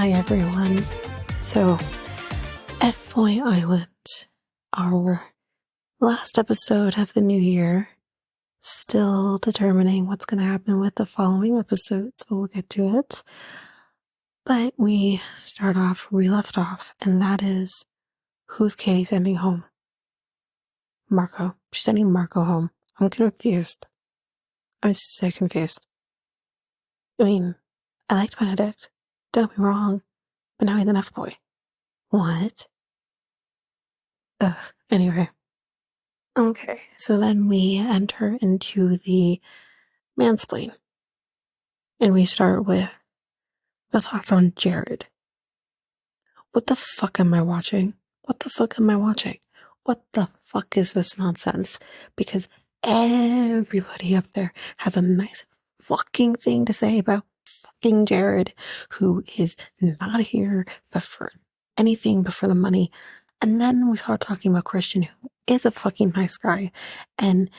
Hi everyone. So, Fboy Island, our last episode of the new year. Still determining what's going to happen with the following episodes, but we'll get to it. But we start off where we left off, and that is, who's Katie sending home? Marco. She's sending Marco home. I'm confused. I'm so confused. I mean, I liked Benedict. Don't get me wrong. But now he's an Fboy. What? Ugh. Anyway. Okay, so then we enter into the mansplain. And we start with the thoughts on Jared. What the fuck am I watching? What the fuck am I watching? What the fuck is this nonsense? Because everybody up there has a nice fucking thing to say about fucking Jared, who is not here but for anything but for the money. And then we start talking about Christian, who is a fucking nice guy. And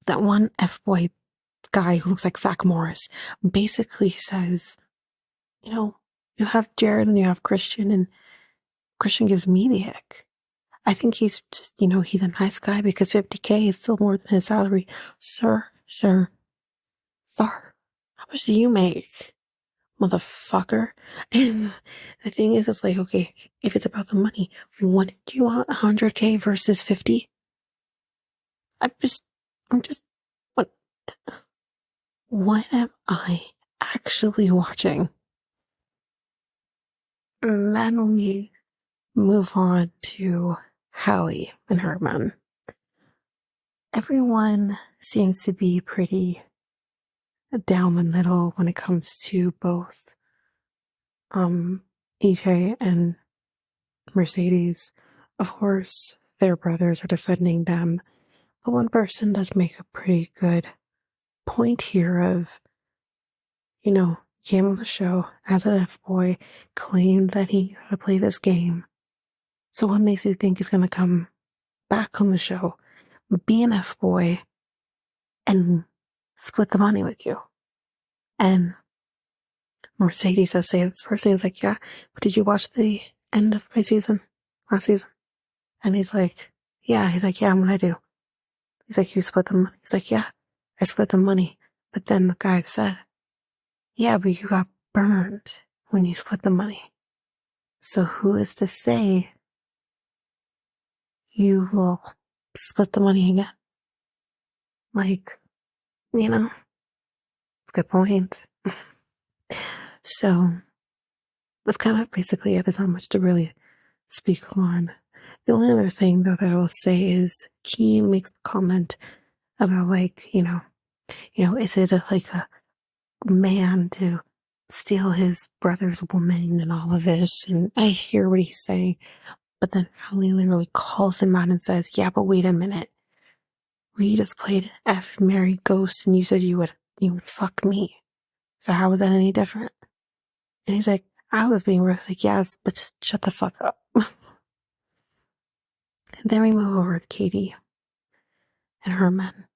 that one Fboy guy who looks like Zach Morris basically says, you have Jared and you have Christian, and Christian gives me the ick. I think he's just, he's a nice guy because $50K is still more than his salary. Sir, how much do you make, motherfucker? And the thing is, it's like, okay, if it's about the money, what do you want, 100K versus 50? I'm just, what am I actually watching? And then we move on to Hallie and her men. Everyone seems to be pretty down the middle when it comes to both EJ and Mercedes. Of course, their brothers are defending them, but one person does make a pretty good point here of, came on the show as an Fboy, claimed that he knew how to play this game. So what makes you think he's going to come back on the show, be an Fboy, and split the money with you? And Mercedes does say this person is like, yeah, but did you watch the end of my season, last season? And he's like, yeah, I'm gonna do. He's like, you split the money? He's like, yeah, I split the money. But then the guy said, yeah, but you got burned when you split the money. So who is to say you will split the money again? Like, it's a good point. So that's kind of basically it. There's not much to really speak on. The only other thing, though, that I will say is Keen makes a comment about, is it like a man to steal his brother's woman and all of this? And I hear what he's saying, but then Hallie literally calls him out and says, yeah, but wait a minute. We just played F, Mary, Ghost, and you said you would fuck me. So how was that any different? And he's like, I was being real. Like, yes, but just shut the fuck up. Then we move over to Katie and her men.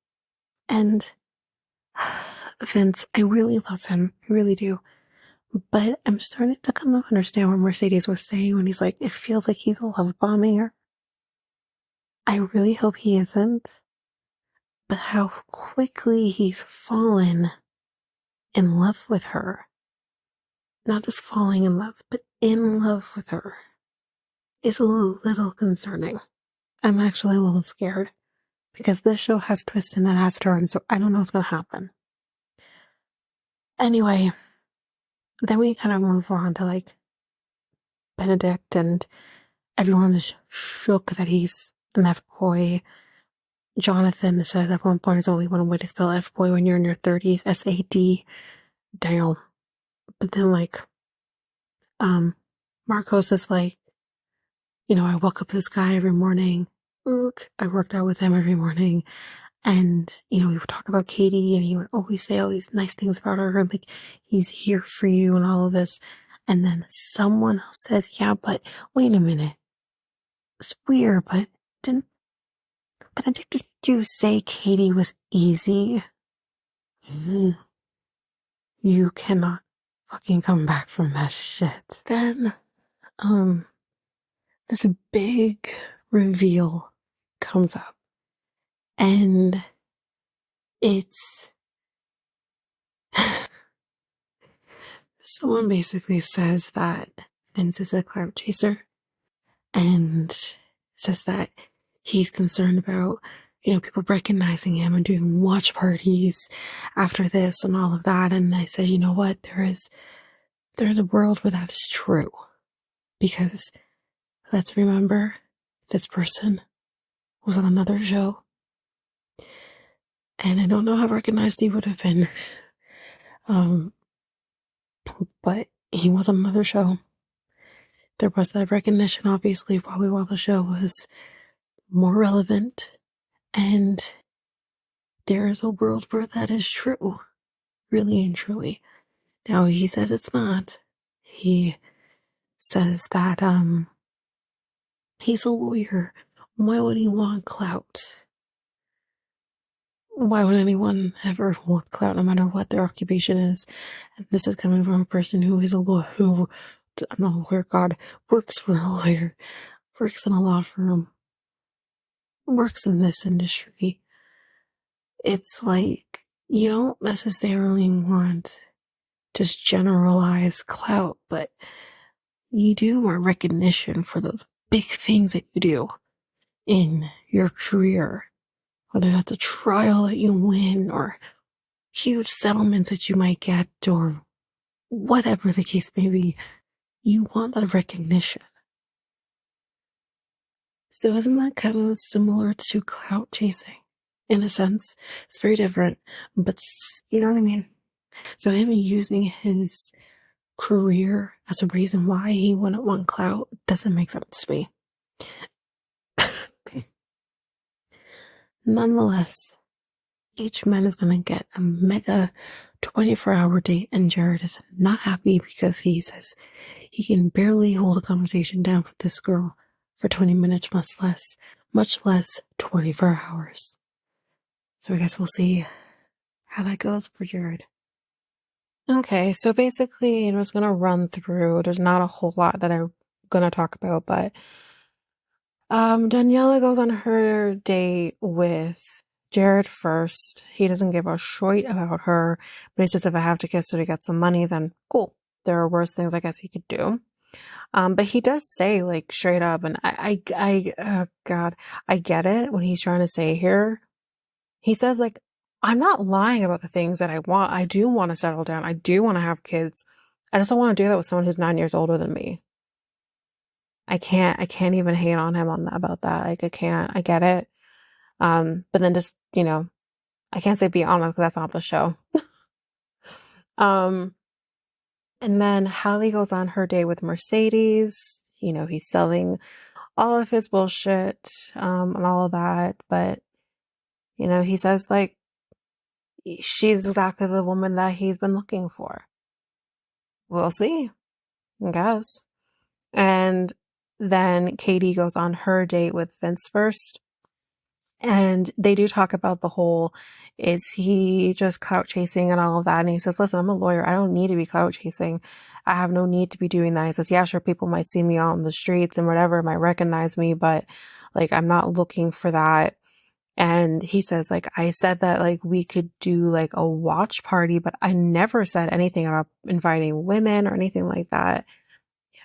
And Vince, I really love him. I really do. But I'm starting to kind of understand what Mercedes was saying when he's like, it feels like he's love bombing her. I really hope he isn't. But how quickly he's fallen in love with her. Not just falling in love, but in love with her is a little concerning. I'm actually a little scared because this show has twists and it has turns, so I don't know what's going to happen. Anyway, then we kind of move on to Benedict, and everyone is shook that he's an Fboy. Jonathan said at one point there's only one way to spell Fboy when you're in your 30s, SAD. Damn. But then Marcos is like, I woke up this guy every morning. I worked out with him every morning. And, we would talk about Katie and he would always say all these nice things about her. And he's here for you and all of this. And then someone else says, yeah, but wait a minute. It's weird, but did you say Katie was easy? You cannot fucking come back from that shit. Then, this big reveal comes up, and it's someone basically says that Vince is a clout chaser, and says that he's concerned about, people recognizing him and doing watch parties after this and all of that. And I said, you know what, there's a world where that is true, because let's remember, this person was on another show, and I don't know how recognized he would have been, but he was on another show. There was that recognition, obviously, probably while the show was more relevant, and there is a world where that is true, really and truly. Now, he says it's not. He says that, he's a lawyer. Why would he want clout? Why would anyone ever want clout, no matter what their occupation is? And this is coming from a person who is a lawyer, I'm not a lawyer, God, works for a lawyer, works in a law firm, works in this industry. It's like, you don't necessarily want just generalized clout, but you do want recognition for those big things that you do in your career. Whether that's a trial that you win, or huge settlements that you might get, or whatever the case may be, you want that recognition. So isn't that kind of similar to clout chasing? In a sense, it's very different, but you know what I mean? So him using his career as a reason why he wouldn't want clout doesn't make sense to me. Nonetheless, each man is going to get a mega 24-hour date, and Jared is not happy because he says he can barely hold a conversation down with this girl for 20 minutes, much less 24 hours. So I guess we'll see how that goes for Jared. Okay, so basically I was going to run through, there's not a whole lot that I'm going to talk about, but Daniela goes on her date with Jared first. He doesn't give a shit about her, but he says if I have to kiss her to get some money, then cool. There are worse things I guess he could do. But he does say, like, straight up, and God, I get it, what he's trying to say here. He says, like, I'm not lying about the things that I want. I do want to settle down. I do want to have kids. I just don't want to do that with someone who's 9 years older than me. I can't even hate on him about that. Like, I can't. I get it. But then just, I can't say be honest because that's not the show. And then Hallie goes on her date with Mercedes. He's selling all of his bullshit, and all of that. But, he says, like, she's exactly the woman that he's been looking for. We'll see, I guess. And then Katie goes on her date with Vince first. And they do talk about the whole, is he just clout chasing and all of that? And he says, listen, I'm a lawyer. I don't need to be clout chasing. I have no need to be doing that. He says, yeah, sure, people might see me on the streets and whatever, might recognize me, but like, I'm not looking for that. And he says, like, I said that, like, we could do like a watch party, but I never said anything about inviting women or anything like that.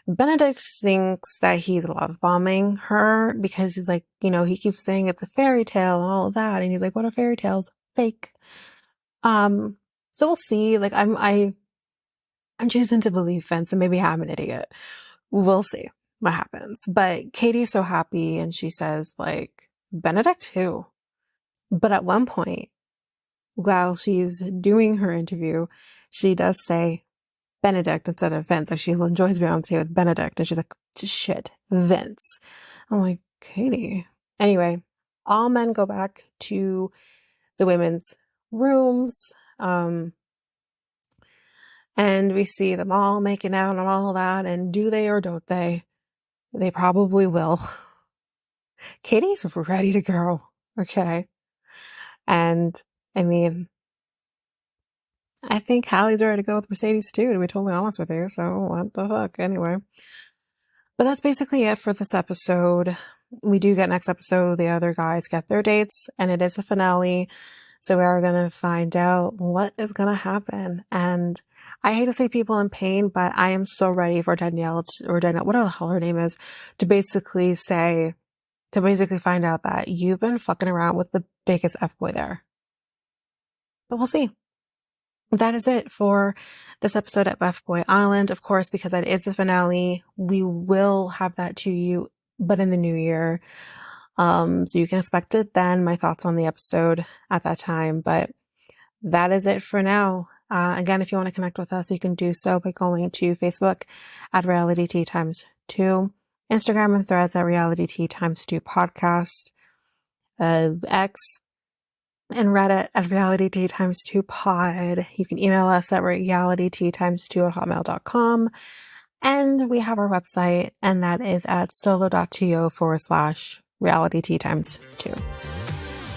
Benedict thinks that he's love bombing her because he's like, he keeps saying it's a fairy tale and all of that. And he's like, what are fairy tales? Fake. So we'll see. Like, I'm choosing to believe Vince, and maybe I'm an idiot. We'll see what happens. But Katie's so happy, and she says, like, Benedict too. But at one point, while she's doing her interview, she does say Benedict instead of Vince. Like, she enjoys being on stage with Benedict, and she's like, shit, Vince. I'm like, Katie. Anyway, all men go back to the women's rooms, and we see them all making out and all that, and do they or don't they? They probably will. Katie's ready to go, okay? And, I mean, I think Hallie's ready to go with Mercedes too, to be totally honest with you. So what the fuck? Anyway. But that's basically it for this episode. We do get next episode. The other guys get their dates and it is a finale. So we are going to find out what is going to happen. And I hate to say people in pain, but I am so ready for Danielle, whatever the hell her name is, to basically find out that you've been fucking around with the biggest F-boy there. But we'll see. That is it for this episode at Fboy Island. Of course, because that is the finale, we will have that to you, but in the new year. So you can expect it then, my thoughts on the episode at that time. But that is it for now. Again, if you want to connect with us, you can do so by going to Facebook at Reality Tea Times 2, Instagram and Threads at Reality Tea Times 2 Podcast, X and Reddit at Reality Tea Times 2 Pod. You can email us at realityteatimes2@hotmail.com. And we have our website, and that is at solo.to/Reality Tea Times 2.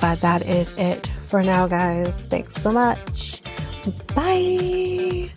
But that is it for now, guys. Thanks so much. Bye.